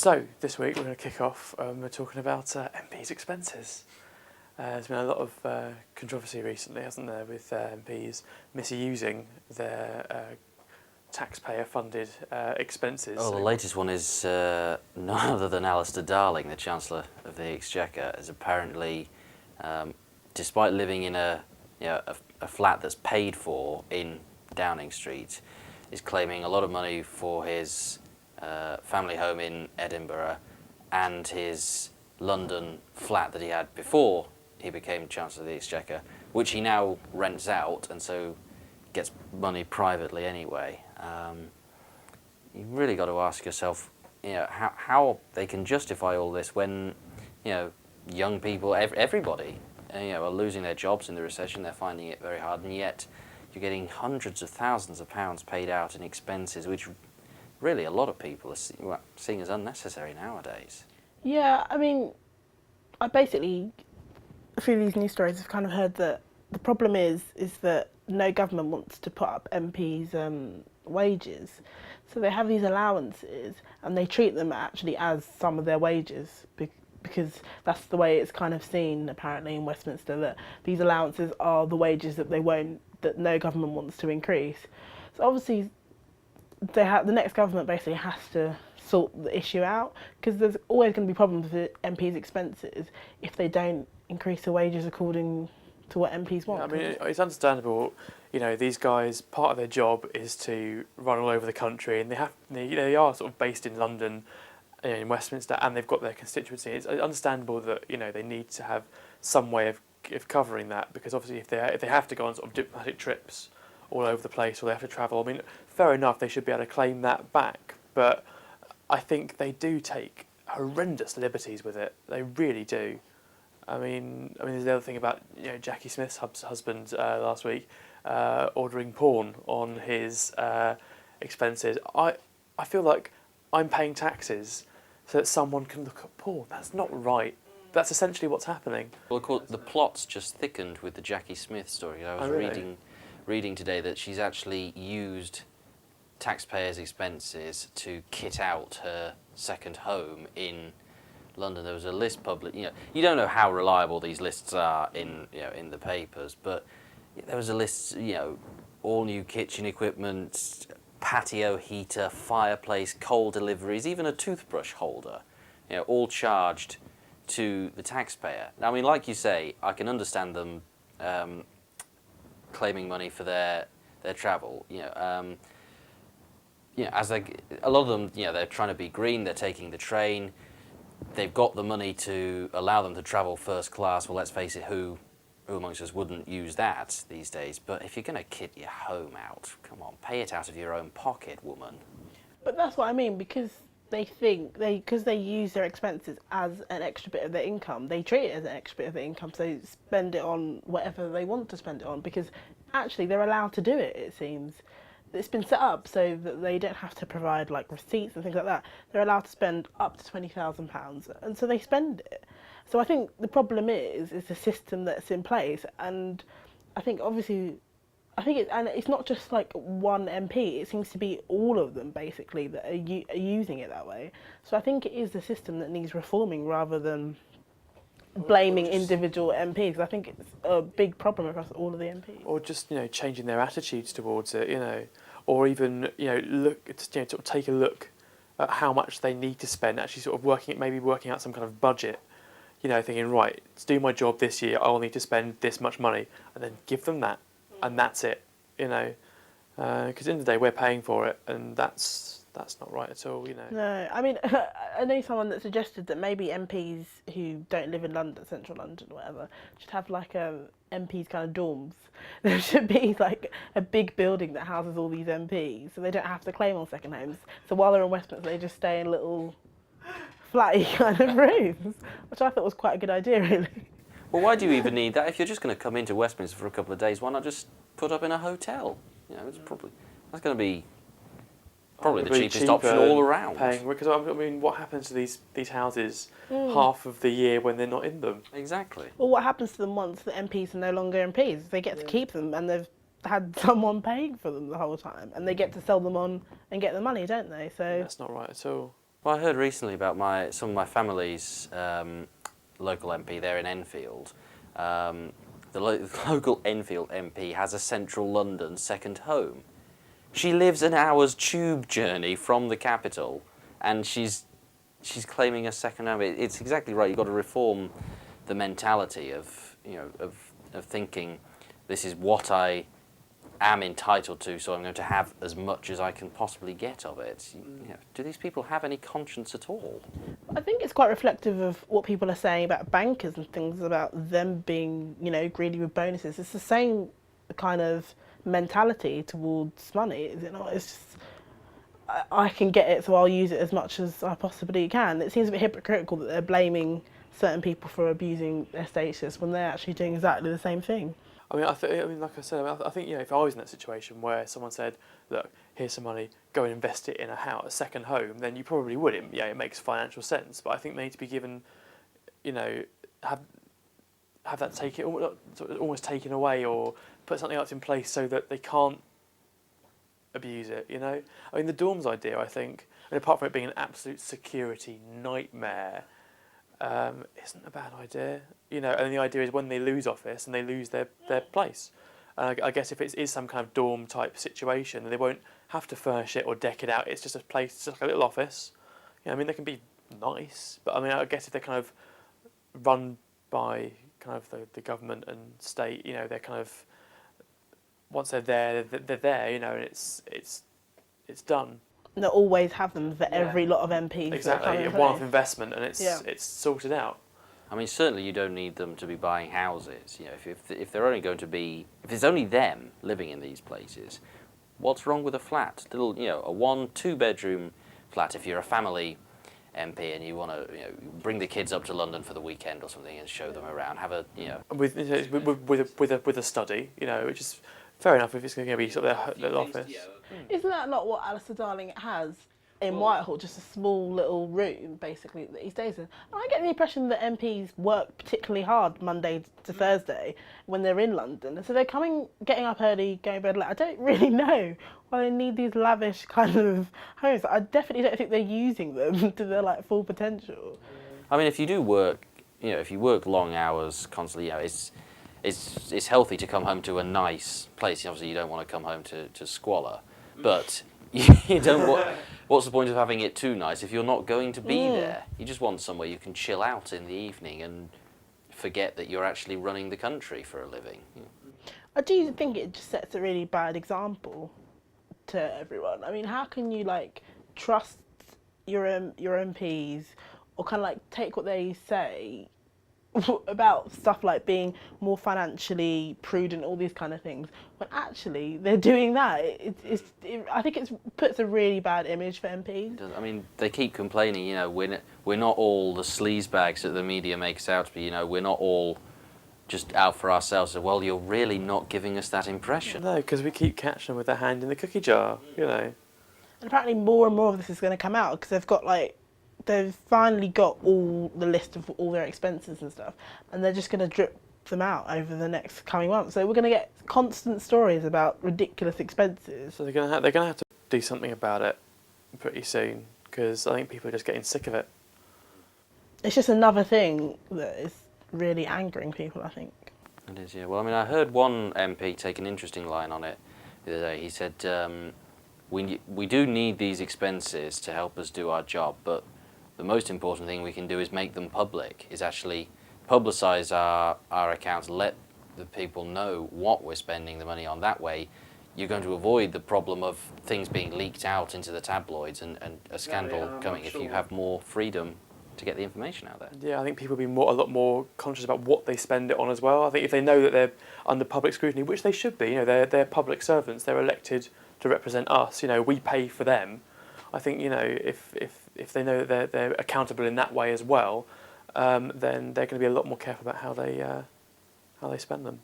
So this week we're going to kick off. We're talking about MPs' expenses. There's been a lot of controversy recently, hasn't there, with MPs misusing their taxpayer-funded expenses. Well, the latest one is none other than Alistair Darling, the Chancellor of the Exchequer, is apparently, despite living in a flat that's paid for in Downing Street, is claiming a lot of money for his family home in Edinburgh and his London flat that he had before he became Chancellor of the Exchequer, which he now rents out and so gets money privately anyway. You've really got to ask yourself, how they can justify all this when, young people, everybody, are losing their jobs in the recession. They're finding it very hard, and yet you're getting hundreds of thousands of pounds paid out in expenses, which really a lot of people are seeing as unnecessary nowadays. Yeah, I mean, I basically, through these news stories, I've kind of heard that the problem is that no government wants to put up MPs' wages. So they have these allowances and they treat them actually as some of their wages because that's the way it's kind of seen apparently in Westminster, that these allowances are the wages that that no government wants to increase. So obviously the next government basically has to sort the issue out, because there's always going to be problems with MPs' expenses if they don't increase the wages according to what MPs want. I mean, it's understandable. These guys, part of their job is to run all over the country, and they are sort of based in London, in Westminster, and they've got their constituency. It's understandable that they need to have some way of covering that, because obviously if they have to go on sort of diplomatic trips all over the place, or they have to travel, I mean, fair enough, they should be able to claim that back. But I think they do take horrendous liberties with it. They really do. I mean, there's the other thing about Jackie Smith's husband last week ordering porn on his expenses. I feel like I'm paying taxes so that someone can look at porn. That's not right. That's essentially what's happening. Well, of course, the plot's just thickened with the Jackie Smith story. I was reading today that she's actually used taxpayers' expenses to kit out her second home in London. There was a list published. You don't know how reliable these lists are in the papers, but there was a list. All new kitchen equipment, patio heater, fireplace, coal deliveries, even a toothbrush holder. All charged to the taxpayer. Now, I mean, like you say, I can understand them claiming money for their travel. As a lot of them, they're trying to be green. They're taking the train. They've got the money to allow them to travel first class. Well, let's face it, who amongst us wouldn't use that these days? But if you're going to kit your home out, come on, pay it out of your own pocket, woman. But that's what I mean, because they use their expenses as an extra bit of their income. They treat it as an extra bit of their income, so spend it on whatever they want to spend it on, because actually they're allowed to do it, it seems. It's been set up so that they don't have to provide like receipts and things like that. They're allowed to spend up to £20,000, and so they spend it. So I think the problem is the system that's in place, and I think it's not just like one MP. It seems to be all of them basically that are using it that way. So I think it is the system that needs reforming rather than blaming individual MPs. I think it's a big problem across all of the MPs. Or just changing their attitudes towards it, or even sort of take a look at how much they need to spend. Actually, sort of working out some kind of budget. Thinking, right, to do my job this year, I'll need to spend this much money, and then give them that, and that's it. Because at the end of the day, we're paying for it, and that's not right at all. No, I mean, I know someone that suggested that maybe MPs who don't live in London, central London or whatever, should have like MPs kind of dorms. There should be like a big building that houses all these MPs, so they don't have to claim on second homes. So while they're in Westminster, they just stay in little flatty kind of rooms, which I thought was quite a good idea, really. Well, why do you even need that? If you're just going to come into Westminster for a couple of days, why not just put up in a hotel? That's going to be probably the cheapest option all around. Because I mean, what happens to these houses half of the year when they're not in them? Exactly. Well, what happens to them once the MPs are no longer MPs? They get to keep them, and they've had someone paying for them the whole time, and they get to sell them on and get the money, don't they? So that's not right at all. Well, I heard recently about some of my family's local MP there in Enfield. The local Enfield MP has a central London second home. She lives an hour's tube journey from the capital, and she's claiming a second home. It's exactly right. You've got to reform the mentality of thinking this is what I am entitled to, so I'm going to have as much as I can possibly get of it. Do these people have any conscience at all? I think it's quite reflective of what people are saying about bankers and things, about them being, greedy with bonuses. It's the same kind of mentality towards money, is it not? It's just, I can get it, so I'll use it as much as I possibly can. It seems a bit hypocritical that they're blaming certain people for abusing their status when they're actually doing exactly the same thing. I mean, like I said, I think if I was in that situation where someone said, "Look, here's some money, go and invest it in a house, a second home," then you probably wouldn't. Yeah, it makes financial sense, but I think they need to be given, have that almost taken away, or put something else in place so that they can't abuse it. I mean, the dorms idea, I think, apart from it being an absolute security nightmare, isn't a bad idea. And the idea is when they lose office and they lose their place. And I guess if it is some kind of dorm type situation, they won't have to furnish it or deck it out. It's just a place, just like a little office. I mean, they can be nice, but I mean, I guess if they're kind of run by kind of the government and state, they're kind of, once they're there, and it's done. They'll always have them for every lot of MPs. Exactly, a one-off investment, and it's sorted out. I mean, certainly you don't need them to be buying houses. If they're only going to be, if it's only them living in these places, what's wrong with a flat? A 1-2 bedroom flat. If you're a family MP and you want to, bring the kids up to London for the weekend or something and show them around, have a, with a study, which is fair enough if it's going to be sort of their little office. Isn't that not what Alistair Darling has in Whitehall? Just a small little room, basically, that he stays in. And I get the impression that MPs work particularly hard Monday to Thursday when they're in London. So they're getting up early, going to bed late. I don't really know why they need these lavish kind of homes. I definitely don't think they're using them to their full potential. I mean, if you do work, if you work long hours constantly, it's healthy to come home to a nice place. Obviously, you don't want to come home to squalor, but you don't want. What's the point of having it too nice if you're not going to be there? You just want somewhere you can chill out in the evening and forget that you're actually running the country for a living. I do think it just sets a really bad example to everyone. I mean, how can you trust your MPs or kind of take what they say about stuff like being more financially prudent, all these kind of things, when actually they're doing that? I think it puts a really bad image for MPs. I mean, they keep complaining, we're not all the sleazebags that the media makes out to be, we're not all just out for ourselves. Well, you're really not giving us that impression. No, because we keep catching them with their hand in the cookie jar, And apparently more and more of this is going to come out because they've finally got all the list of all their expenses and stuff, and they're just going to drip them out over the next coming months. So we're going to get constant stories about ridiculous expenses. So they're going to have to do something about it pretty soon, because I think people are just getting sick of it. It's just another thing that is really angering people, I think. It is, yeah. Well, I mean, I heard one MP take an interesting line on it the other day. He said, we do need these expenses to help us do our job, but the most important thing we can do is make them public, is actually publicise our accounts, let the people know what we're spending the money on. That way, you're going to avoid the problem of things being leaked out into the tabloids and a scandal coming if you have more freedom to get the information out there. Yeah, I think people will be a lot more conscious about what they spend it on as well. I think if they know that they're under public scrutiny, which they should be, they're public servants, they're elected to represent us, we pay for them. I think, if they know that they're accountable in that way as well, then they're going to be a lot more careful about how they spend them.